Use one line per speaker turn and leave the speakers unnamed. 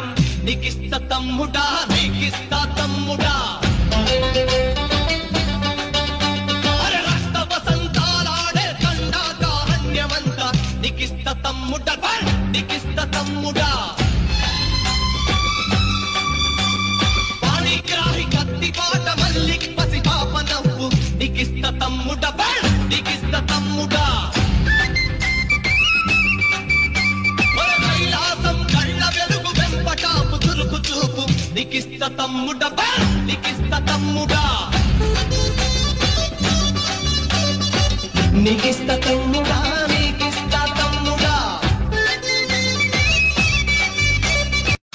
దండం నీకిస్త తమ్ముడా నీకిస్త తమ్ముడా అరే రక్త వసంతాలాడే దండాకారణ్యమంతా నీకిస్త తమ్ముడా నీకిస్త తమ్ముడా పాణిగ్రాహి కత్తి పాట మల్లి పసి పాప నవ్వు నీకిస్త తమ్ముడా నీకిస్త తమ్ముడా నీకిస్త తమ్ముడా నీకిస్త తమ్ముడా నీకిస్త తమ్ముడా